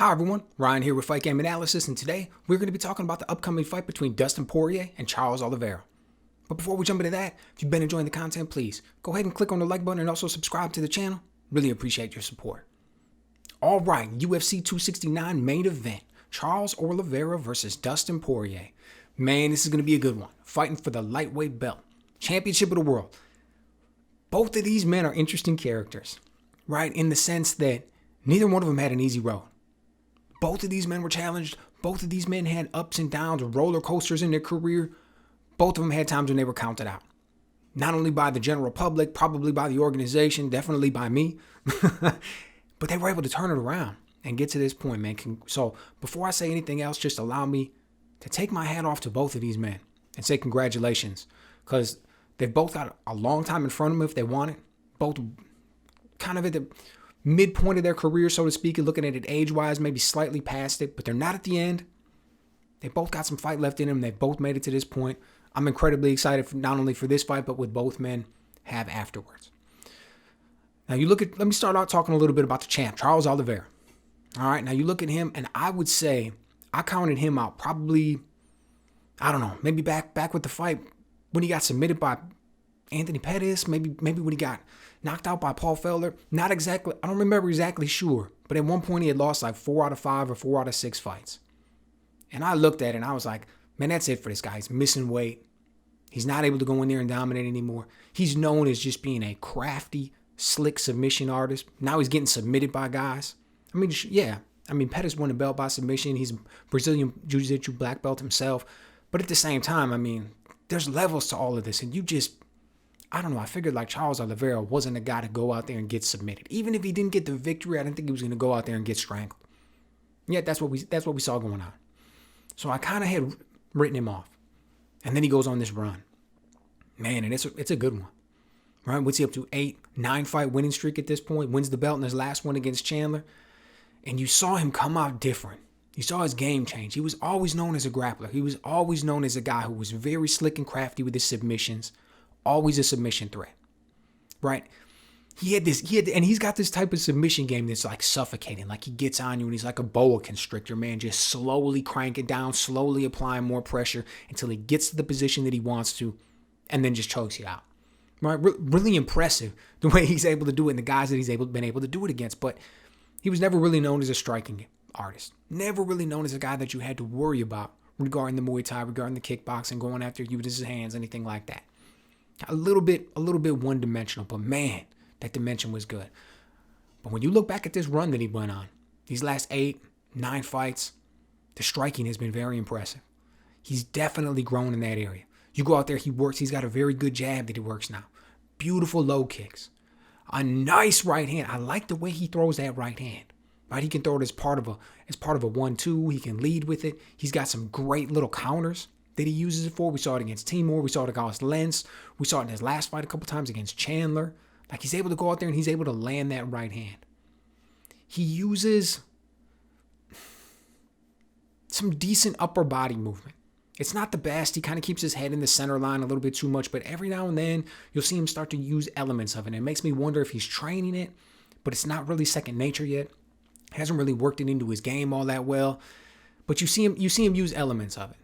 Hi everyone, Ryan here with Fight Game Analysis, and today we're going to be talking about the upcoming fight between Dustin Poirier and Charles Oliveira. But before we jump into that, if you've been enjoying the content, please go ahead and click on the like button and also subscribe to the channel. Really appreciate your support. Alright, UFC 269 main event, Charles Oliveira versus Dustin Poirier. Man, this is going to be a good one. Fighting for the lightweight belt, championship of the world. Both of these men are interesting characters, right? In the sense that neither one of them had an easy road. Both of these men were challenged. Both of these men had ups and downs, roller coasters in their career. Both of them had times when they were counted out. Not only by the general public, probably by the organization, definitely by me. But they were able to turn it around and get to this point, man. So before I say anything else, just allow me to take my hat off to both of these men and say congratulations. Because they've both got a long time in front of them if they want it. Both kind of at the midpoint of their career, so to speak, and looking at it age-wise, maybe slightly past it, but they're not at the end. They both got some fight left in them. They both made it to this point. I'm incredibly excited for not only for this fight, but what both men have afterwards. Now let me start out talking a little bit about the champ, Charles Oliveira. All right, now you look at him, and I would say I counted him out probably, I don't know, maybe back with the fight when he got submitted by Anthony Pettis, maybe when he got knocked out by Paul Felder. Not exactly, I don't remember exactly sure, but at one point he had lost like 4 out of 5 or 4 out of 6 fights. And I looked at it and I was like, man, that's it for this guy. He's missing weight. He's not able to go in there and dominate anymore. He's known as just being a crafty, slick submission artist. Now he's getting submitted by guys. I mean, yeah. I mean, Pettis won a belt by submission. He's a Brazilian Jiu-Jitsu black belt himself. But at the same time, I mean, there's levels to all of this. And I don't know. I figured like Charles Oliveira wasn't a guy to go out there and get submitted. Even if he didn't get the victory, I didn't think he was going to go out there and get strangled. Yet that's what we saw going on. So I kind of had written him off. And then he goes on this run. Man, and it's a good one. Right? What's he up to? 9 fight winning streak at this point. Wins the belt in his last one against Chandler. And you saw him come out different. You saw his game change. He was always known as a grappler. He was always known as a guy who was very slick and crafty with his submissions. Always a submission threat, right? And he's got this type of submission game that's like suffocating. Like he gets on you and he's like a boa constrictor, man. Just slowly crank it down, slowly applying more pressure until he gets to the position that he wants to, and then just chokes you out, right? Really impressive the way he's able to do it and the guys that he's been able to do it against. But he was never really known as a striking artist. Never really known as a guy that you had to worry about regarding the Muay Thai, regarding the kickboxing, going after you with his hands, anything like that. A little bit one-dimensional, but man, that dimension was good. But when you look back at this run that he went on, these last 8, 9 fights, the striking has been very impressive. He's definitely grown in that area. You go out there, he works. He's got a very good jab that he works now. Beautiful low kicks. A nice right hand. I like the way he throws that right hand. Right? He can throw it as part of a 1-2. He can lead with it. He's got some great little counters that he uses it for. We saw it against Timur. We saw it against Lentz. We saw it in his last fight a couple times against Chandler. Like he's able to go out there and he's able to land that right hand. He uses some decent upper body movement. It's not the best. He kind of keeps his head in the center line a little bit too much, but every now and then you'll see him start to use elements of it. And it makes me wonder if he's training it, but it's not really second nature yet. Hasn't really worked it into his game all that well. But you see him use elements of it.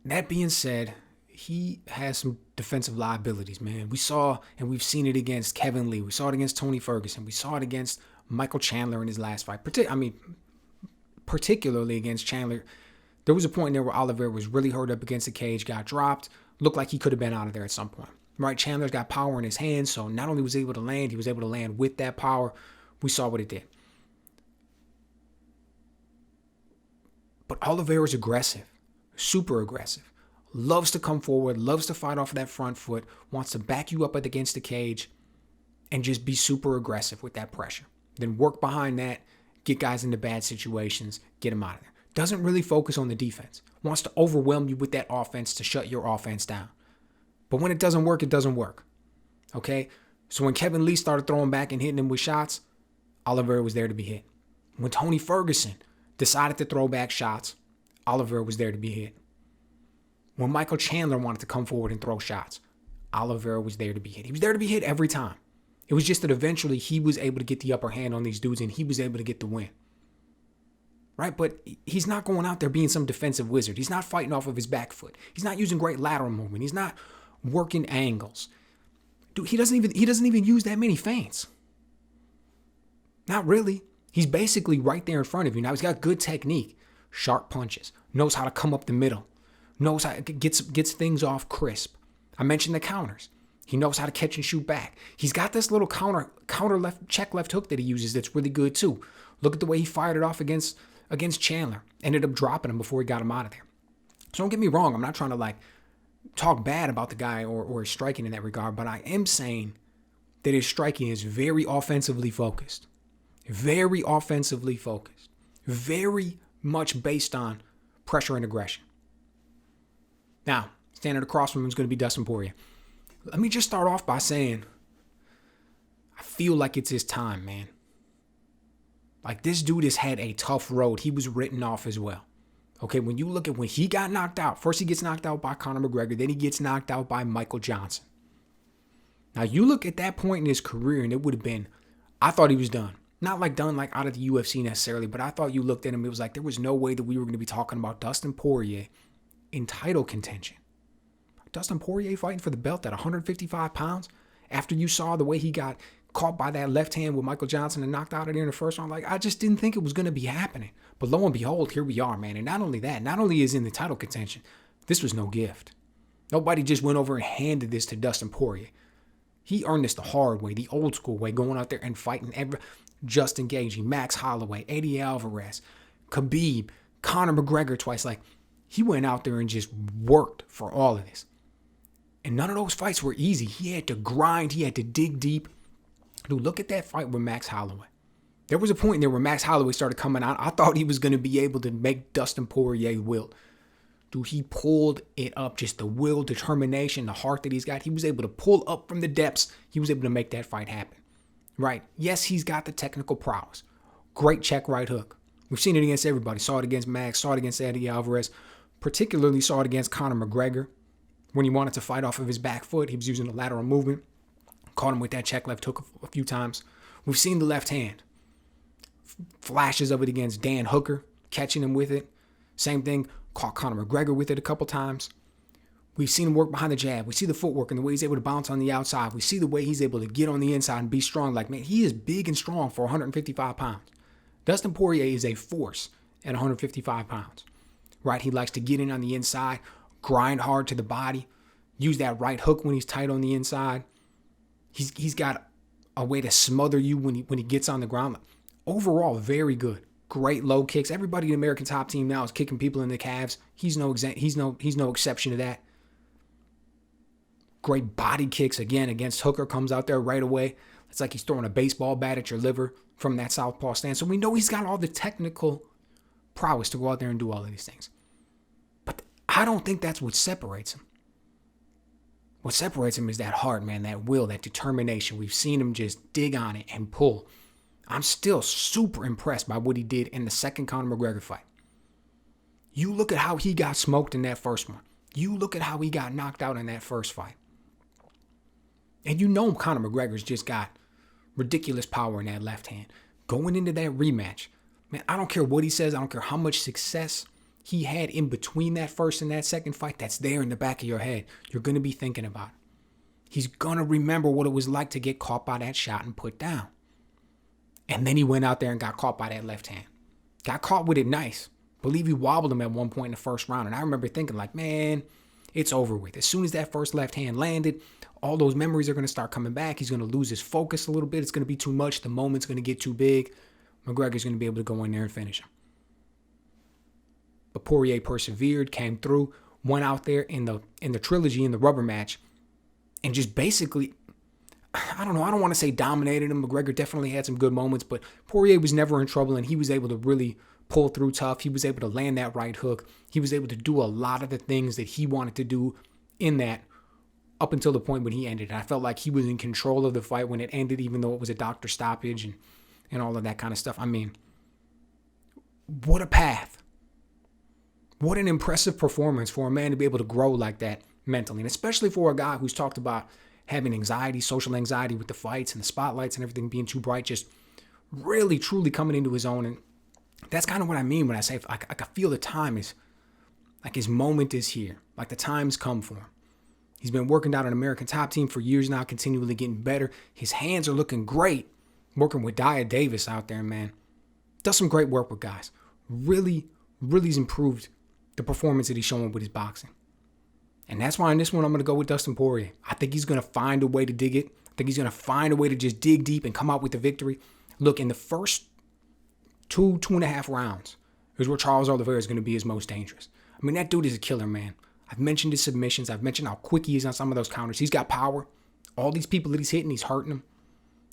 That being said, he has some defensive liabilities, man. We saw, and we've seen it against Kevin Lee. We saw it against Tony Ferguson. We saw it against Michael Chandler in his last fight. Particularly against Chandler. There was a point there where Oliveira was really hurt up against the cage, got dropped. Looked like he could have been out of there at some point. Right? Chandler's got power in his hands, so not only was he able to land, he was able to land with that power. We saw what it did. But Oliveira's aggressive. Super aggressive, loves to come forward, loves to fight off of that front foot, wants to back you up against the cage and just be super aggressive with that pressure. Then work behind that, get guys into bad situations, get them out of there. Doesn't really focus on the defense. Wants to overwhelm you with that offense to shut your offense down. But when it doesn't work, it doesn't work. Okay? So when Kevin Lee started throwing back and hitting him with shots, Oliveira was there to be hit. When Tony Ferguson decided to throw back shots, Oliveira was there to be hit. When Michael Chandler wanted to come forward and throw shots, Oliveira was there to be hit. He was there to be hit every time. It was just that eventually he was able to get the upper hand on these dudes and he was able to get the win. Right? But he's not going out there being some defensive wizard. He's not fighting off of his back foot. He's not using great lateral movement. He's not working angles. Dude, he doesn't even use that many feints. Not really. He's basically right there in front of you. Now he's got good technique, sharp punches, knows how to come up the middle, knows how to gets things off crisp. I mentioned the counters. He knows how to catch and shoot back. He's got this little counter left check left hook that he uses that's really good too. Look at the way he fired it off against Chandler. Ended up dropping him before he got him out of there. So don't get me wrong. I'm not trying to talk bad about the guy or his striking in that regard, but I am saying that his striking is very offensively focused. Very offensively focused. Very much based on pressure and aggression. Now, standing across from him is going to be Dustin Poirier. Let me just start off by saying, I feel like it's his time, man. This dude has had a tough road. He was written off as well. Okay, when you look at when he got knocked out, first he gets knocked out by Conor McGregor, then he gets knocked out by Michael Johnson. Now, you look at that point in his career, and it would have been, I thought he was done. Not done out of the UFC necessarily, but I thought you looked at him, it was like there was no way that we were going to be talking about Dustin Poirier in title contention. Dustin Poirier fighting for the belt at 155 pounds after you saw the way he got caught by that left hand with Michael Johnson and knocked out of there in the first round. I just didn't think it was going to be happening. But lo and behold, here we are, man. And not only that, not only is in the title contention, this was no gift. Nobody just went over and handed this to Dustin Poirier. He earned this the hard way, the old school way, going out there and fighting Justin Gaethje, Max Holloway, Eddie Alvarez, Khabib, Conor McGregor twice. He went out there and just worked for all of this. And none of those fights were easy. He had to grind. He had to dig deep. Dude, look at that fight with Max Holloway. There was a point there where Max Holloway started coming out. I thought he was going to be able to make Dustin Poirier wilt. Dude, he pulled it up. Just the will, determination, the heart that he's got. He was able to pull up from the depths. He was able to make that fight happen. Right? Yes, he's got the technical prowess. Great check right hook. We've seen it against everybody. Saw it against Max. Saw it against Eddie Alvarez. Particularly saw it against Conor McGregor. When he wanted to fight off of his back foot, he was using the lateral movement. Caught him with that check left hook a few times. We've seen the left hand. Flashes of it against Dan Hooker, catching him with it. Same thing, caught Conor McGregor with it a couple times. We've seen him work behind the jab. We see the footwork and the way he's able to bounce on the outside. We see the way he's able to get on the inside and be strong. Man, he is big and strong for 155 pounds. Dustin Poirier is a force at 155 pounds. Right? He likes to get in on the inside, grind hard to the body, use that right hook when he's tight on the inside. He's got a way to smother you when he gets on the ground. Overall, very good. Great low kicks. Everybody in the American top team now is kicking people in the calves. He's no exception to that. Great body kicks again against Hooker. Comes out there right away. It's like he's throwing a baseball bat at your liver from that southpaw stance. So we know he's got all the technical prowess to go out there and do all of these things. But I don't think that's what separates him. What separates him is that heart, man, that will, that determination. We've seen him just dig on it and pull. I'm still super impressed by what he did in the second Conor McGregor fight. You look at how he got smoked in that first one. You look at how he got knocked out in that first fight. And you know Conor McGregor's just got ridiculous power in that left hand. Going into that rematch, man, I don't care what he says. I don't care how much success he had in between that first and that second fight. That's there in the back of your head. You're going to be thinking about it. He's going to remember what it was like to get caught by that shot and put down. And then he went out there and got caught by that left hand. Got caught with it nice. Believe he wobbled him at one point in the first round. And I remember thinking man, it's over with. As soon as that first left hand landed, all those memories are going to start coming back. He's going to lose his focus a little bit. It's going to be too much. The moment's going to get too big. McGregor's going to be able to go in there and finish him. But Poirier persevered, came through, went out there in the trilogy, in the rubber match, and just basically, I don't want to say dominated him. McGregor definitely had some good moments, but Poirier was never in trouble, and he was able to really pull through tough. He was able to land that right hook. He was able to do a lot of the things that he wanted to do in that up until the point when he ended. And I felt like he was in control of the fight when it ended, even though it was a doctor stoppage and all of that kind of stuff. I mean, what a path. What an impressive performance for a man to be able to grow like that mentally. And especially for a guy who's talked about having anxiety, social anxiety with the fights and the spotlights and everything being too bright, just really, truly coming into his own. And that's kind of what I mean when I say, I feel the time is, like his moment is here. Like the time's come for him. He's been working out an American Top Team for years now, continually getting better. His hands are looking great. Working with Dia Davis out there, man. Does some great work with guys. Really has improved the performance that he's showing with his boxing. And that's why in this one, I'm going to go with Dustin Poirier. I think he's going to find a way to dig it. I think he's going to find a way to just dig deep and come out with the victory. Look, in the first 2.5 rounds is where Charles Oliveira is going to be his most dangerous. I mean, that dude is a killer, man. I've mentioned his submissions. I've mentioned how quick he is on some of those counters. He's got power. All these people that he's hitting, he's hurting them.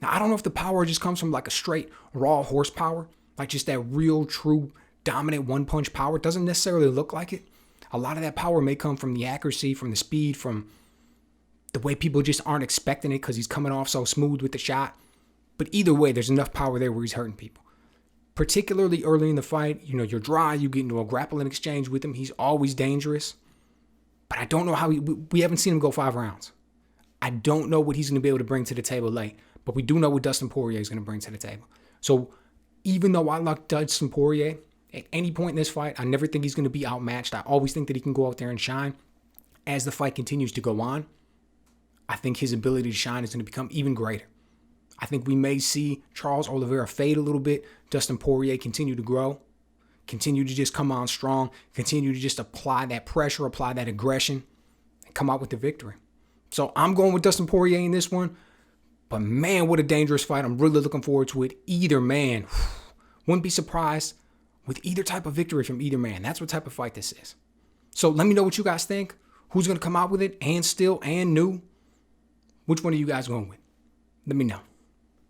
Now, I don't know if the power just comes from like a straight raw horsepower, like just that real, true, dominant one-punch power. It doesn't necessarily look like it. A lot of that power may come from the accuracy, from the speed, from the way people just aren't expecting it because he's coming off so smooth with the shot. But either way, there's enough power there where he's hurting people. Particularly early in the fight, you're dry, you get into a grappling exchange with him. He's always dangerous. But I don't know how we haven't seen him go 5 rounds. I don't know what he's going to be able to bring to the table late. But we do know what Dustin Poirier is going to bring to the table. So even though I like Dustin Poirier, at any point in this fight, I never think he's going to be outmatched. I always think that he can go out there and shine. As the fight continues to go on, I think his ability to shine is going to become even greater. I think we may see Charles Oliveira fade a little bit. Dustin Poirier continue to grow. Continue to just come on strong. Continue to just apply that pressure, apply that aggression, and come out with the victory. So I'm going with Dustin Poirier in this one. But man, what a dangerous fight. I'm really looking forward to it. Either man. Wouldn't be surprised with either type of victory from either man. That's what type of fight this is. So let me know what you guys think. Who's going to come out with it and still and new? Which one are you guys going with? Let me know.